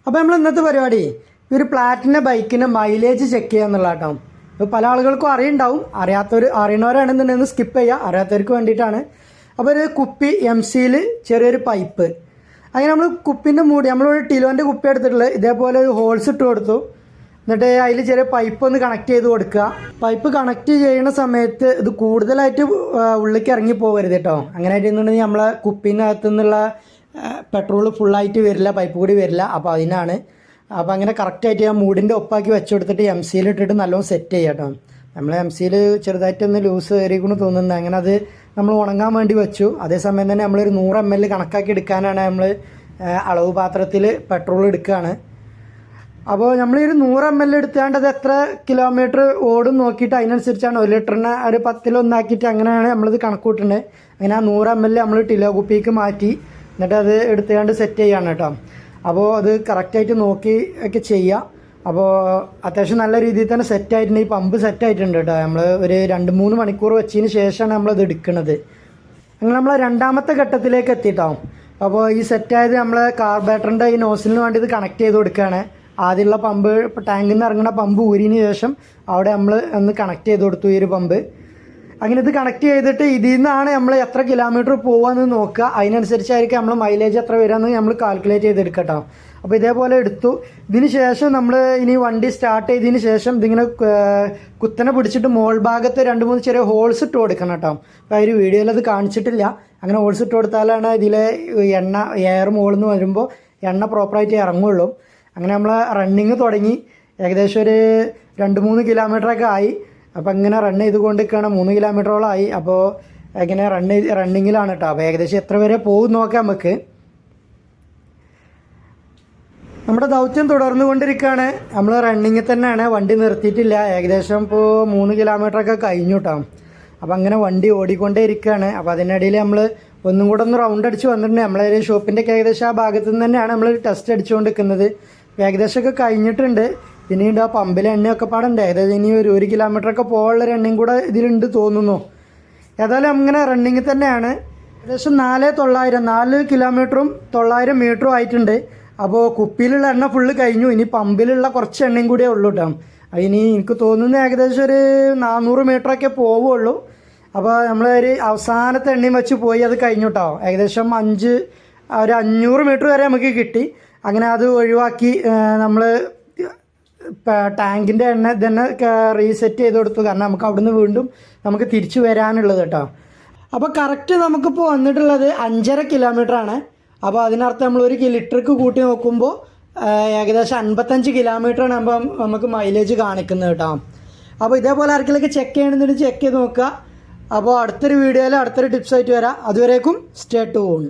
അപ്പോൾ നമ്മൾ ഇന്നത്തെ പരിപാടി ഒരു പ്ലാറ്റിന ബൈക്കിൻ്റെ മൈലേജ് ചെക്ക് ചെയ്യുക എന്നുള്ള കേട്ടോ. ഇപ്പോൾ പല ആളുകൾക്കും അറിയുണ്ടാവും, അറിയണവരാണെന്നുണ്ടെങ്കിൽ സ്കിപ്പ് ചെയ്യുക, അറിയാത്തവർക്ക് വേണ്ടിയിട്ടാണ്. അപ്പോൾ ഒരു കുപ്പി MC-യിൽ ചെറിയൊരു പൈപ്പ്, അങ്ങനെ നമ്മൾ കുപ്പിൻ്റെ മൂടി, നമ്മളൊരു ടിലോൻ്റെ കുപ്പി എടുത്തിട്ടുള്ളത് ഇതേപോലെ ഒരു ഹോൾസ് ഇട്ട് കൊടുത്തു. എന്നിട്ട് അതിൽ ചെറിയ പൈപ്പ് ഒന്ന് കണക്ട് ചെയ്ത് കൊടുക്കുക. പൈപ്പ് കണക്ട് ചെയ്യുന്ന സമയത്ത് ഇത് കൂടുതലായിട്ട് ഉള്ളിലേക്ക് ഇറങ്ങി പോകരുത് കേട്ടോ. അങ്ങനെ ആയിട്ടുണ്ടെങ്കിൽ നമ്മളെ കുപ്പീനകത്തു നിന്നുള്ള പെട്രോൾ ഫുള്ളായിട്ട് വരില്ല, പൈപ്പ് കൂടി വരില്ല. അപ്പോൾ അതിനാണ്. അപ്പോൾ അങ്ങനെ കറക്റ്റായിട്ട് ആ മൂടിൻ്റെ ഒപ്പാക്കി വെച്ച് കൊടുത്തിട്ട് MC-യിൽ ഇട്ടിട്ട് നല്ലോണം സെറ്റ് ചെയ്യുക കേട്ടോ. നമ്മൾ MC-യിൽ ചെറുതായിട്ടൊന്ന് ലൂസ് കയറിക്കൊണ്ട് തോന്നുന്നുണ്ട്. അങ്ങനെ അത് നമ്മൾ ഉണങ്ങാൻ വേണ്ടി വെച്ചു. അതേസമയം തന്നെ നമ്മളൊരു 100 ml കണക്കാക്കി എടുക്കാനാണ് നമ്മൾ അളവ് പാത്രത്തിൽ പെട്രോൾ എടുക്കുകയാണ്. അപ്പോൾ നമ്മൾ ഒരു 100 ml എടുത്താണ്ട് അത് എത്ര കിലോമീറ്റർ ഓടും നോക്കിയിട്ട് അതിനനുസരിച്ചാണ് 1 ലിറ്ററിന് ഒരു 10-1 അങ്ങനെയാണ് നമ്മളിത് കണക്ക് കൂട്ടുന്നത്. അങ്ങനെ ആ 100 ml നമ്മൾ ടിലോ കുപ്പിക്ക് മാറ്റി എന്നിട്ട് അത് എടുത്തുകൊണ്ട് സെറ്റ് ചെയ്യാണ് കേട്ടോ. അപ്പോൾ അത് കറക്റ്റായിട്ട് നോക്കി ഒക്കെ ചെയ്യുക. അപ്പോൾ അത്യാവശ്യം നല്ല രീതിയിൽ തന്നെ സെറ്റായിട്ടുണ്ട്. ഈ പമ്പ് സെറ്റായിട്ടുണ്ട് കേട്ടോ. നമ്മൾ ഒരു 2-3 മണിക്കൂർ വെച്ചതിന് ശേഷമാണ് നമ്മളത് എടുക്കുന്നത്. അങ്ങനെ നമ്മൾ രണ്ടാമത്തെ ഘട്ടത്തിലേക്ക് എത്തിയിട്ടാവും. അപ്പോൾ ഈ സെറ്റായത് നമ്മൾ കാർബറേറ്ററിൻ്റെ ഈ നോസിലിന് വേണ്ടി ഇത് കണക്ട് ചെയ്ത് കൊടുക്കുകയാണ്. ആദ്യമുള്ള പമ്പ്, ഇപ്പോൾ ടാങ്കിൽ നിന്ന് ഇറങ്ങുന്ന പമ്പ് ഊരിന് ശേഷം അവിടെ നമ്മൾ ഒന്ന് കണക്ട് ചെയ്ത് കൊടുത്തു ഈ ഒരു പമ്പ്. അങ്ങനെ ഇത് കണക്ട് ചെയ്തിട്ട് ഇതിൽ നിന്നാണ് നമ്മൾ എത്ര കിലോമീറ്റർ പോകാമെന്ന് നോക്കുക. അതിനനുസരിച്ചായിരിക്കും നമ്മൾ മൈലേജ് എത്ര വരാമെന്ന് നമ്മൾ കാൽക്കുലേറ്റ് ചെയ്തെടുക്കട്ടോ. അപ്പോൾ ഇതേപോലെ എടുത്തു. ഇതിന് ശേഷം നമ്മൾ ഇനി വണ്ടി സ്റ്റാർട്ട് ചെയ്തതിന് ശേഷം ഇതിങ്ങനെ കുത്തനെ പിടിച്ചിട്ട് മോൾ ഭാഗത്ത് 2-3 ചെറിയ ഹോൾസ് ഇട്ട് കൊടുക്കണം കേട്ടോ. അപ്പോൾ ആ ഒരു വീഡിയോയിൽ അത് കാണിച്ചിട്ടില്ല. അങ്ങനെ ഹോൾസ് ഇട്ട് കൊടുത്താലാണ് ഇതിലെ എണ്ണ എയർ മുകളിൽ നിന്ന് വരുമ്പോൾ എണ്ണ പ്രോപ്പറായിട്ട് ഇറങ്ങുള്ളൂ. അങ്ങനെ നമ്മൾ റണ്ണിങ് തുടങ്ങി. ഏകദേശം ഒരു 2-3 കിലോമീറ്ററൊക്കെ ആയി. അപ്പോൾ ഇങ്ങനെ റൺ ചെയ്തുകൊണ്ടിരിക്കുകയാണ്. 3 കിലോമീറ്ററോളം ആയി. അപ്പോൾ ഇങ്ങനെ റണ്ണിങ്ങിലാണ് കേട്ടോ. അപ്പോൾ ഏകദേശം എത്ര വരെ പോകും നോക്കാം നമുക്ക്. നമ്മുടെ ദൗത്യം തുടർന്നുകൊണ്ടിരിക്കുകയാണ്. നമ്മൾ റണ്ണിങ്ങിൽ തന്നെയാണ്, വണ്ടി നിർത്തിയിട്ടില്ല. ഏകദേശം ഇപ്പോൾ 3 കിലോമീറ്ററൊക്കെ കഴിഞ്ഞു കേട്ടോ. അപ്പോൾ അങ്ങനെ വണ്ടി ഓടിക്കൊണ്ടേ ഇരിക്കുകയാണ്. അപ്പോൾ അതിനിടയിൽ നമ്മൾ ഒന്നും കൂടെ ഒന്ന് റൗണ്ട് അടിച്ച് വന്നിട്ടുണ്ട്. നമ്മളെ ഷോപ്പിൻ്റെ ഏകദേശം ആ ഭാഗത്തു നിന്ന് തന്നെയാണ് നമ്മൾ ടെസ്റ്റ് അടിച്ചുകൊണ്ടിരിക്കുന്നത്. ഏകദേശമൊക്കെ കഴിഞ്ഞിട്ടുണ്ട്. പിന്നീട് ആ പമ്പിലെ എണ്ണയൊക്കെ പാടുണ്ട്. ഏകദേശം ഇനി ഒരു 1 കിലോമീറ്ററൊക്കെ പോകാനുള്ള എണ്ണയും കൂടെ ഇതിലുണ്ട് തോന്നുന്നു. ഏതായാലും അങ്ങനെ റണ്ണിങ്ങിൽ തന്നെയാണ്. ഏകദേശം 4 കിലോമീറ്ററും 900 മീറ്ററും ആയിട്ടുണ്ട്. അപ്പോൾ കുപ്പിയിലുള്ള എണ്ണ ഫുള്ള് കഴിഞ്ഞു. ഇനി പമ്പിലുള്ള കുറച്ച് എണ്ണയും കൂടിയേ ഉള്ളൂ കേട്ടോ. അതിനി എനിക്ക് തോന്നുന്നു ഏകദേശം ഒരു 400 മീറ്ററൊക്കെ പോവുള്ളൂ. അപ്പോൾ നമ്മൾ ഒരു അവസാനത്തെ എണ്ണയും വെച്ച് പോയി. അത് കഴിഞ്ഞു കേട്ടോ. ഏകദേശം 500 മീറ്റർ വരെ നമുക്ക് കിട്ടി. അങ്ങനെ അത് ഒഴിവാക്കി നമ്മൾ ടാങ്കിൻ്റെ എണ്ണ തന്നെ റീസെറ്റ് ചെയ്ത് കൊടുത്തു. കാരണം നമുക്ക് അവിടുന്ന് വീണ്ടും നമുക്ക് തിരിച്ചു വരാനുള്ളത് കേട്ടോ. അപ്പോൾ കറക്റ്റ് നമുക്കിപ്പോൾ വന്നിട്ടുള്ളത് 5.5 കിലോമീറ്ററാണ്. അപ്പോൾ അതിനർത്ഥം നമ്മൾ 1 ലിറ്റർക്ക് കൂട്ടി നോക്കുമ്പോൾ ഏകദേശം 55 കിലോമീറ്ററാണ് നമുക്ക് മൈലേജ് കാണിക്കുന്നത് കേട്ടോ. അപ്പോൾ ഇതേപോലെ ആർക്കെങ്കിലൊക്കെ ചെക്ക് ചെയ്യണമെന്നുണ്ടെങ്കിൽ ചെക്ക് ചെയ്ത് നോക്കുക. അപ്പോൾ അടുത്തൊരു വീഡിയോയിൽ അടുത്തൊരു ടിപ്സായിട്ട് വരാം. അതുവരേക്കും സ്റ്റേ ട്യൂൺ.